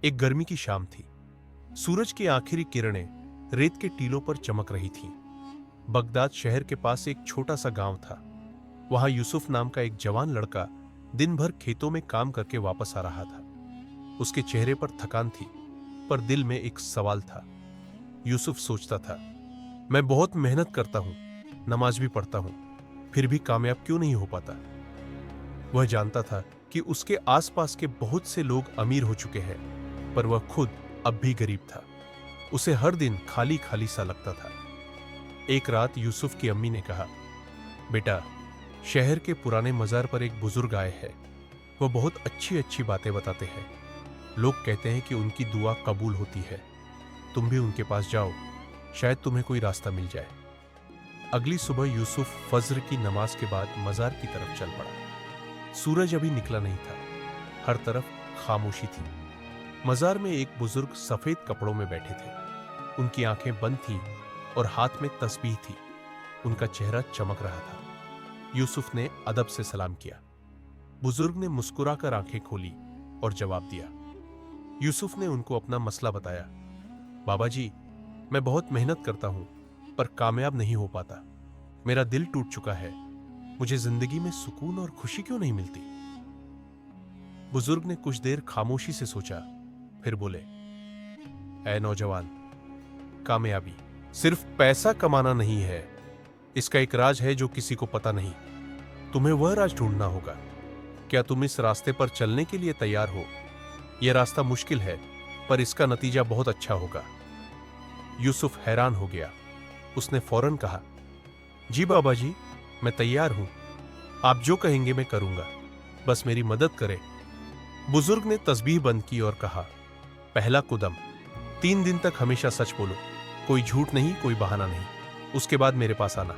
एक गर्मी की शाम थी। सूरज की आखिरी किरणें रेत के टीलों पर चमक रही थीं। बगदाद शहर के पास एक छोटा सा गांव था। वहां यूसुफ नाम का एक जवान लड़का दिन भर खेतों में काम करके वापस आ रहा था। उसके चेहरे पर थकान थी, पर दिल में एक सवाल था। यूसुफ सोचता था, मैं बहुत मेहनत करता हूं, नमाज भी पढ़ता हूं, फिर भी कामयाब क्यों नहीं हो पाता। वह जानता था कि उसके आसपास के बहुत से लोग अमीर हो चुके हैं, पर वह खुद अब भी गरीब था। उसे हर दिन खाली खाली सा लगता था। एक रात यूसुफ की अम्मी ने कहा, बेटा, शहर के पुराने मजार पर एक बुजुर्ग आए हैं। वह बहुत अच्छी अच्छी बातें बताते हैं। लोग कहते हैं कि उनकी दुआ कबूल होती है। तुम भी उनके पास जाओ, शायद तुम्हें कोई रास्ता मिल जाए। अगली सुबह यूसुफ फज्र की नमाज के बाद मजार की तरफ चल पड़ा। सूरज अभी निकला नहीं था। हर तरफ खामोशी थी। मजार में एक बुजुर्ग सफेद कपड़ों में बैठे थे। उनकी आंखें बंद थीं और हाथ में तस्बीह थी। उनका चेहरा चमक रहा था। यूसुफ ने अदब से सलाम किया। बुजुर्ग ने मुस्कुराकर आंखें खोली और जवाब दिया। यूसुफ ने उनको अपना मसला बताया। बाबा जी, मैं बहुत मेहनत करता हूं, पर कामयाब नहीं हो पाता। मेरा दिल टूट चुका है। मुझे जिंदगी में सुकून और खुशी क्यों नहीं मिलती। बुजुर्ग ने कुछ देर खामोशी से सोचा, फिर बोले, ऐ नौजवान, कामयाबी सिर्फ पैसा कमाना नहीं है। इसका एक राज है जो किसी को पता नहीं। तुम्हें वह राज ढूंढना होगा। क्या तुम इस रास्ते पर चलने के लिए तैयार हो? यह रास्ता मुश्किल है, पर इसका नतीजा बहुत अच्छा होगा। यूसुफ हैरान हो गया। उसने फौरन कहा, जी बाबा जी, मैं तैयार हूं। आप जो कहेंगे मैं करूंगा, बस मेरी मदद करें। बुजुर्ग ने तस्बीह बंद की और कहा, पहला कुदम, 3 दिन तक हमेशा सच बोलो। कोई झूठ नहीं, कोई बहाना नहीं। उसके बाद मेरे पास आना।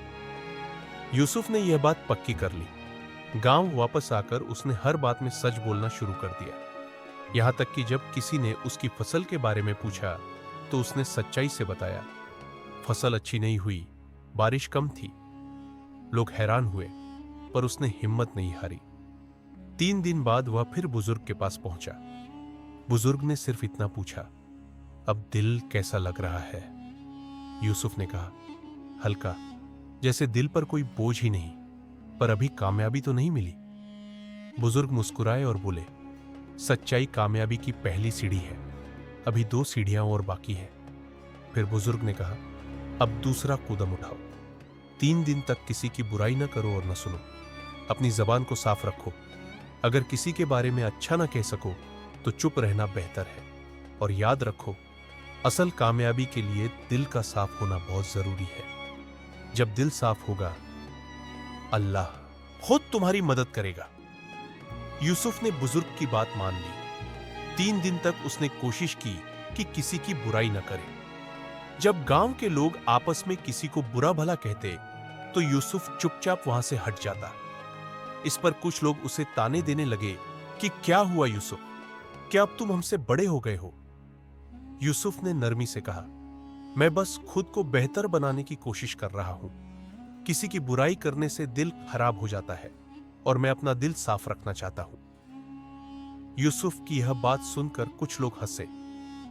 यूसुफ ने यह बात पक्की कर ली। गांव वापस आकर उसने हर बात में सच बोलना शुरू कर दिया। यहां तक कि जब किसी ने उसकी फसल के बारे में पूछा तो उसने सच्चाई से बताया। फसल अच्छी नहीं हुई, बारिश कम थी। लोग हैरान हुए, पर उसने हिम्मत नहीं हारी। 3 दिन बाद वह फिर बुजुर्ग के पास पहुंचा। बुजुर्ग ने सिर्फ इतना पूछा, अब दिल कैसा लग रहा है? यूसुफ ने कहा, हल्का, जैसे दिल पर कोई बोझ ही नहीं। पर अभी कामयाबी तो नहीं मिली। बुजुर्ग मुस्कुराए और बोले, सच्चाई कामयाबी की पहली सीढ़ी है। अभी 2 सीढ़ियां और बाकी है। फिर बुजुर्ग ने कहा, अब दूसरा कदम उठाओ। 3 दिन तक किसी की बुराई न करो और न सुनो। अपनी जबान को साफ रखो। अगर किसी के बारे में अच्छा ना कह सको तो चुप रहना बेहतर है। और याद रखो, असल कामयाबी के लिए दिल का साफ होना बहुत जरूरी है। जब दिल साफ होगा, अल्लाह खुद तुम्हारी मदद करेगा। यूसुफ ने बुजुर्ग की बात मान ली। 3 दिन तक उसने कोशिश की कि किसी की बुराई न करे। जब गांव के लोग आपस में किसी को बुरा भला कहते तो यूसुफ चुपचाप वहां से हट जाता। इस पर कुछ लोग उसे ताने देने लगे कि क्या हुआ यूसुफ, क्या अब तुम हमसे बड़े हो गए हो? यूसुफ ने नरमी से कहा, मैं बस खुद को बेहतर बनाने की कोशिश कर रहा हूं। किसी की बुराई करने से दिल खराब हो जाता है और मैं अपना दिल साफ रखना चाहता हूं। यूसुफ की यह बात सुनकर कुछ लोग हंसे,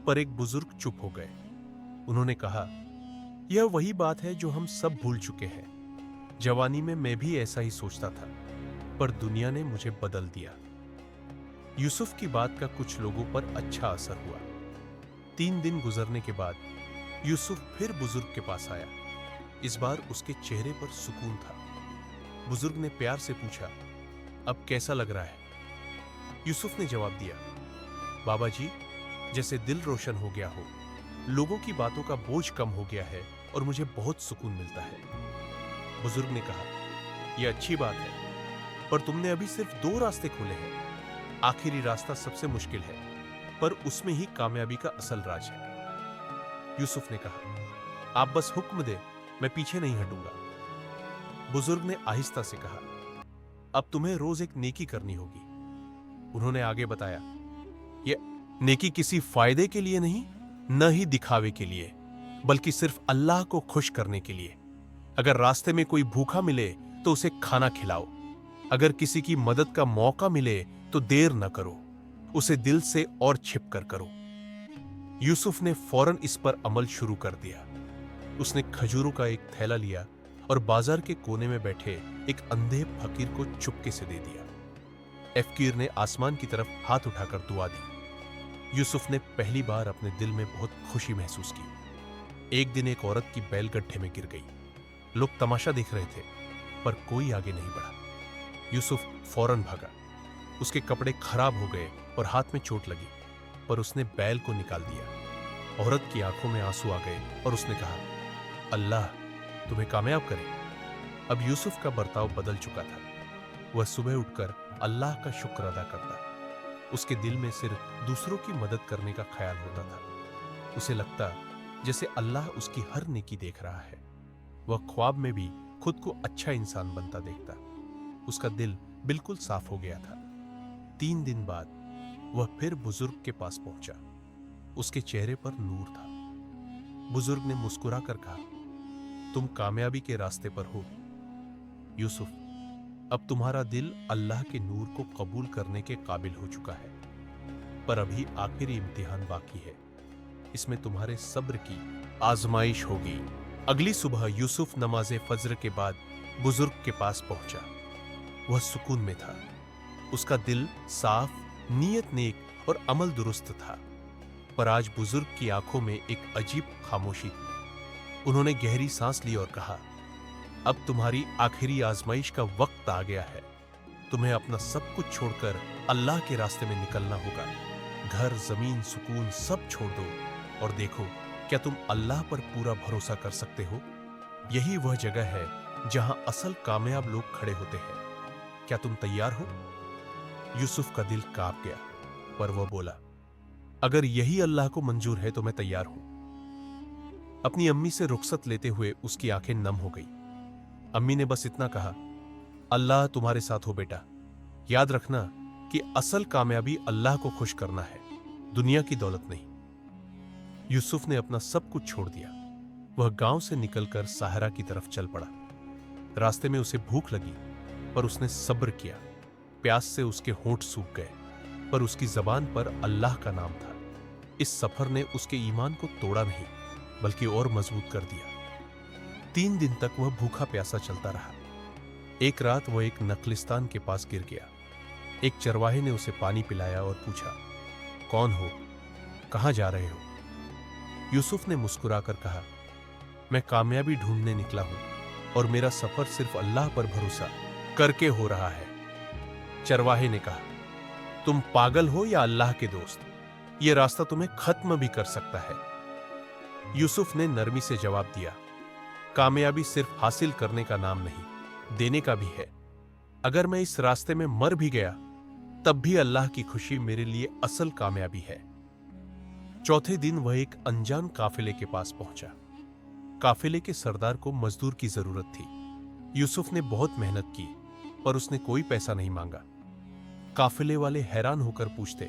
पर एक बुजुर्ग चुप हो गए। उन्होंने कहा, यह वही बात है जो हम सब भूल चुके हैं। जवानी में मैं भी ऐसा ही सोचता था, पर दुनिया ने मुझे बदल दिया। यूसुफ की बात का कुछ लोगों पर अच्छा असर हुआ। 3 दिन गुजरने के बाद यूसुफ फिर बुजुर्ग के पास आया। इस बार उसके चेहरे पर सुकून था। बुजुर्ग ने प्यार से पूछा, अब कैसा लग रहा है? यूसुफ ने जवाब दिया, बाबा जी, जैसे दिल रोशन हो गया हो। लोगों की बातों का बोझ कम हो गया है और मुझे बहुत सुकून मिलता है। बुजुर्ग ने कहा, यह अच्छी बात है, पर तुमने अभी सिर्फ 2 रास्ते खोले हैं। आखिरी रास्ता सबसे मुश्किल है, पर उसमें ही कामयाबी का असल राज है। यूसुफ ने कहा, आप बस हुक्म दे, मैं पीछे नहीं हटूंगा। बुजुर्ग ने आहिस्ता से कहा, अब तुम्हें रोज एक नेकी करनी होगी। उन्होंने आगे बताया, यह नेकी किसी फायदे के लिए नहीं, न ही दिखावे के लिए, बल्कि सिर्फ अल्लाह को खुश करने के लिए। अगर रास्ते में कोई भूखा मिले तो उसे खाना खिलाओ। अगर किसी की मदद का मौका मिले तो देर न करो, उसे दिल से और छिप कर करो। यूसुफ ने फौरन इस पर अमल शुरू कर दिया। उसने खजूरों का एक थैला लिया और बाजार के कोने में बैठे एक अंधे फकीर को चुपके से दे दिया। फकीर ने आसमान की तरफ हाथ उठाकर दुआ दी। यूसुफ ने पहली बार अपने दिल में बहुत खुशी महसूस की। एक दिन एक औरत की बैल गड्ढे में गिर गई। लोग तमाशा देख रहे थे, पर कोई आगे नहीं बढ़ा। यूसुफ फौरन भागा। उसके कपड़े खराब हो गए और हाथ में चोट लगी, पर उसने बैल को निकाल दिया। औरत की आंखों में आंसू आ गए और उसने कहा, अल्लाह तुम्हें कामयाब करे। अब यूसुफ का बर्ताव बदल चुका था। वह सुबह उठकर अल्लाह का शुक्र अदा करता। उसके दिल में सिर्फ दूसरों की मदद करने का ख्याल होता था। उसे लगता जैसे अल्लाह उसकी हर नेकी देख रहा है। वह ख्वाब में भी खुद को अच्छा इंसान बनता देखता। उसका दिल बिल्कुल साफ हो गया था। 3 दिन बाद वह फिर बुजुर्ग के पास पहुंचा। उसके चेहरे पर नूर था। बुजुर्ग ने मुस्कुराकर कहा, तुम कामयाबी के रास्ते पर हो यूसुफ। अब तुम्हारा दिल अल्लाह के नूर को कबूल करने के काबिल हो चुका है, पर अभी आखिरी इम्तिहान बाकी है। इसमें तुम्हारे सब्र की आजमाइश होगी। अगली सुबह यूसुफ नमाज़े फज्र के बाद बुजुर्ग के पास पहुंचा। वह सुकून में था। उसका दिल साफ, नीयत नेक और अमल दुरुस्त था। पर आज बुजुर्ग की आंखों में एक अजीब खामोशी थी। उन्होंने गहरी सांस ली और कहा, अब तुम्हारी आखिरी आजमाइश का वक्त आ गया है। तुम्हें अपना सब कुछ छोड़कर अल्लाह के रास्ते में निकलना होगा। घर, जमीन, सुकून सब छोड़ दो और देखो क्या तुम अल्लाह पर पूरा भरोसा कर सकते हो। यही वह जगह है जहां असल कामयाब लोग खड़े होते हैं। क्या तुम तैयार हो? यूसुफ का दिल कांप गया, पर वह बोला, अगर यही अल्लाह को मंजूर है तो मैं तैयार हूं। अपनी अम्मी से रुखसत लेते हुए उसकी आंखें नम हो गई। अम्मी ने बस इतना कहा, अल्लाह तुम्हारे साथ हो बेटा। याद रखना कि असल कामयाबी अल्लाह को खुश करना है, दुनिया की दौलत नहीं। यूसुफ ने अपना सब कुछ छोड़ दिया। वह गांव से निकलकर सहारा की तरफ चल पड़ा। रास्ते में उसे भूख लगी, पर उसने सब्र किया। प्यास से उसके होंठ सूख गए, पर उसकी जबान पर अल्लाह का नाम था। इस सफर ने उसके ईमान को तोड़ा नहीं, बल्कि और मजबूत कर दिया। 3 दिन तक वह भूखा प्यासा चलता रहा। एक रात वह एक नखलिस्तान के पास गिर गया। एक चरवाहे ने उसे पानी पिलाया और पूछा, कौन हो, कहां जा रहे हो? यूसुफ ने मुस्कुराकर कहा, मैं कामयाबी ढूंढने निकला हूं और मेरा सफर सिर्फ अल्लाह पर भरोसा करके हो रहा है। चरवाहे ने कहा, तुम पागल हो या अल्लाह के दोस्त? यह रास्ता तुम्हें खत्म भी कर सकता है। यूसुफ ने नरमी से जवाब दिया, कामयाबी सिर्फ हासिल करने का नाम नहीं, देने का भी है। अगर मैं इस रास्ते में मर भी गया, तब भी अल्लाह की खुशी मेरे लिए असल कामयाबी है। चौथे दिन वह एक अनजान काफिले के पास पहुंचा। काफिले के सरदार को मजदूर की जरूरत थी। यूसुफ ने बहुत मेहनत की, पर उसने कोई पैसा नहीं मांगा। काफिले वाले हैरान होकर पूछते,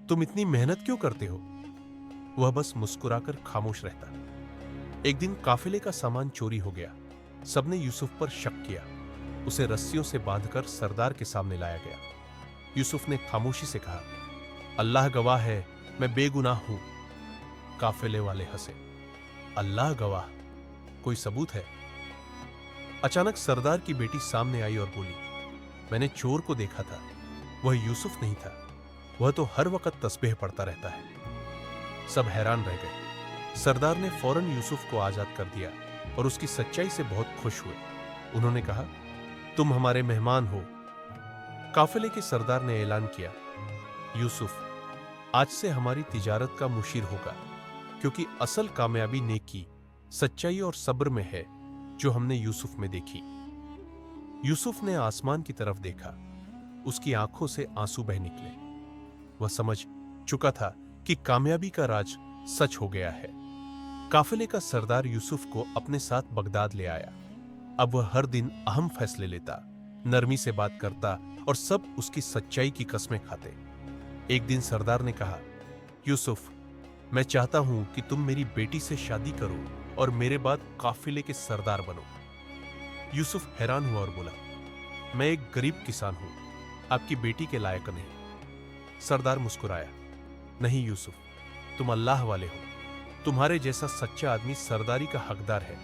तुम इतनी मेहनत क्यों करते हो? वह बस मुस्कुराकर खामोश रहता। एक दिन काफिले का सामान चोरी हो गया। सबने यूसुफ पर शक किया। उसे रस्सियों से बांधकर सरदार के सामने लाया गया। यूसुफ ने खामोशी से कहा, अल्लाह गवाह है, मैं बेगुनाह हूं। काफिले वाले हंसे। अल्लाह गवाह, कोई सबूत है? अचानक सरदार की बेटी सामने आई और बोली, मैंने चोर को देखा था। वह यूसुफ नहीं था, वह तो हर वक्त तस्बीह पढ़ता रहता है। सब हैरान रह गए। सरदार ने फौरन यूसुफ को आजाद कर दिया और उसकी सच्चाई से बहुत खुश हुए। उन्होंने कहा, तुम हमारे मेहमान हो। काफिले के सरदार ने ऐलान किया, यूसुफ आज से हमारी तिजारत का मुशीर होगा, क्योंकि असल कामयाबी नेकी, सच्चाई और सब्र में है, जो हमने यूसुफ में देखी। यूसुफ ने आसमान की तरफ देखा। उसकी आंखों से आंसू बह निकले। वह समझ चुका था कि कामयाबी का राज सच हो गया है। काफिले का सरदार यूसुफ को अपने साथ बगदाद ले आया। अब वह हर दिन अहम फैसले लेता, नरमी से बात करता और सब उसकी सच्चाई की कस्में खाते। एक दिन सरदार ने कहा, यूसुफ, मैं चाहता हूं कि तुम मेरी बेटी से शादी करो और मेरे बाद काफिले के सरदार बनो। यूसुफ हैरान हुआ और बोला, मैं एक गरीब किसान हूं, आपकी बेटी के लायक नहीं। सरदार मुस्कुराया, नहीं यूसुफ, तुम अल्लाह वाले हो, तुम्हारे जैसा सच्चा आदमी सरदारी का हकदार है,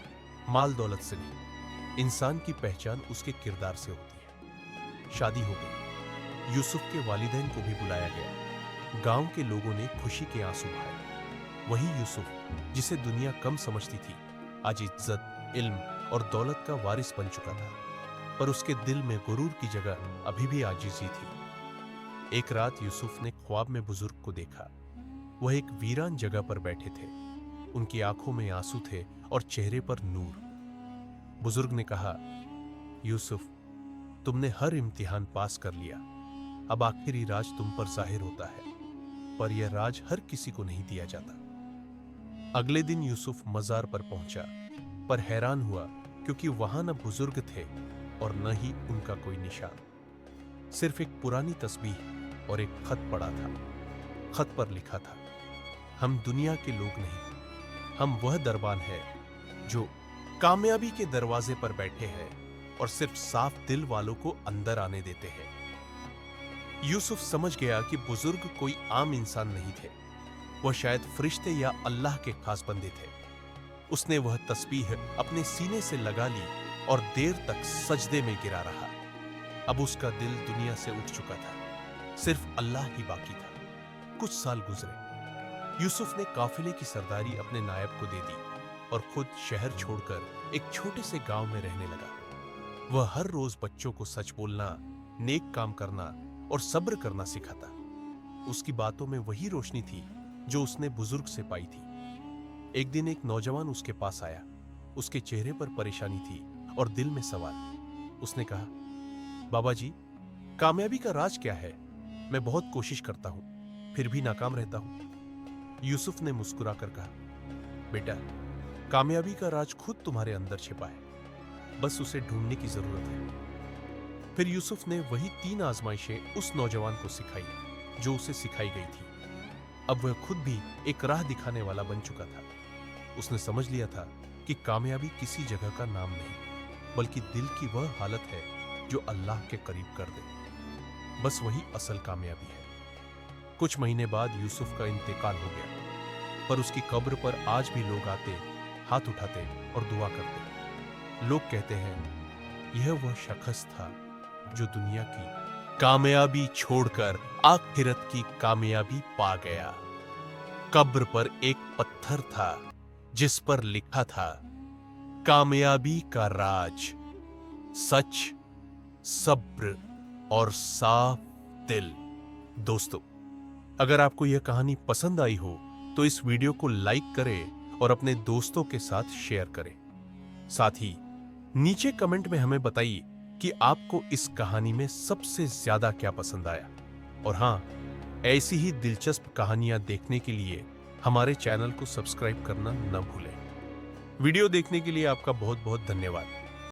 माल दौलत से नहीं। इंसान की पहचान उसके किरदार से होती है। शादी हो गई। यूसुफ के वालिदैन को भी बुलाया गया। गांव के लोगों ने खुशी के आंसू बहाए। वही यूसुफ जिसे दुनिया कम समझती थी, आज इज्जत, इल्म और दौलत का वारिस बन चुका था। पर उसके दिल में गुरूर की जगह अभी भी आजिज़ी थी। एक रात यूसुफ ने ख्वाब में बुजुर्ग को देखा। वह एक वीरान जगह पर बैठे थे। उनकी आंखों में आंसू थे और चेहरे पर नूर। बुजुर्ग ने कहा, यूसुफ, तुमने हर इम्तिहान पास कर लिया। अब आखिरी राज तुम पर जाहिर होता है, पर यह राज हर किसी को नहीं दिया जाता। अगले दिन यूसुफ मजार पर पहुंचा, पर हैरान हुआ क्योंकि वहां न बुजुर्ग थे और न ही उनका कोई निशान। सिर्फ एक पुरानी तस्बीह और एक खत पड़ा था। खत पर लिखा था, हम दुनिया के लोग नहीं, हम वह दरबान है जो कामयाबी के दरवाजे पर बैठे हैं और सिर्फ साफ दिल वालों को अंदर आने देते हैं। यूसुफ समझ गया कि बुजुर्ग कोई आम इंसान नहीं थे, वह शायद फरिश्ते या अल्लाह के खास बंदे थे। उसने वह तस्बीह अपने सीने से लगा ली और देर तक सजदे में गिरा रहा। अब उसका दिल दुनिया से उठ चुका था, सिर्फ अल्लाह ही बाकी था। कुछ साल गुजरे। यूसुफ ने काफिले की सरदारी अपने नायब को दे दी और खुद शहर छोड़कर एक छोटे से गांव में रहने लगा। वह हर रोज बच्चों को सच बोलना, नेक काम करना और सब्र करना सिखाता। उसकी बातों में वही रोशनी थी जो उसने बुजुर्ग से पाई थी। एक दिन एक नौजवान उसके पास आया। उसके चेहरे पर परेशानी थी और दिल में सवाल। उसने कहा, बाबा जी, कामयाबी का राज क्या है? मैं बहुत कोशिश करता हूं, फिर भी नाकाम रहता हूं। यूसुफ ने मुस्कुराकर कहा, बेटा, कामयाबी का राज खुद तुम्हारे अंदर छिपा है, बस उसे ढूंढने की जरूरत है। फिर यूसुफ ने वही 3 आजमाइशें उस नौजवान को सिखाई जो उसे सिखाई गई थी। अब वह खुद भी एक राह दिखाने वाला बन चुका था। उसने समझ लिया था कि कामयाबी किसी जगह का नाम नहीं, बल्कि दिल की वह हालत है जो अल्लाह के करीब कर दे। बस वही असल कामयाबी है। कुछ महीने बाद यूसुफ का इंतकाल हो गया, पर उसकी कब्र पर आज भी लोग आते, हाथ उठाते और दुआ करते। लोग कहते हैं, यह वह शख्स था जो दुनिया की कामयाबी छोड़कर आखिरत की कामयाबी पा गया। कब्र पर एक पत्थर था जिस पर लिखा था, कामयाबी का राज सच, सब्र और साफ दिल। दोस्तों, अगर आपको यह कहानी पसंद आई हो तो इस वीडियो को लाइक करें और अपने दोस्तों के साथ शेयर करें। साथ ही नीचे कमेंट में हमें बताइए कि आपको इस कहानी में सबसे ज्यादा क्या पसंद आया। और हां, ऐसी ही दिलचस्प कहानियां देखने के लिए हमारे चैनल को सब्सक्राइब करना न भूलें। वीडियो देखने के लिए आपका बहुत बहुत धन्यवाद।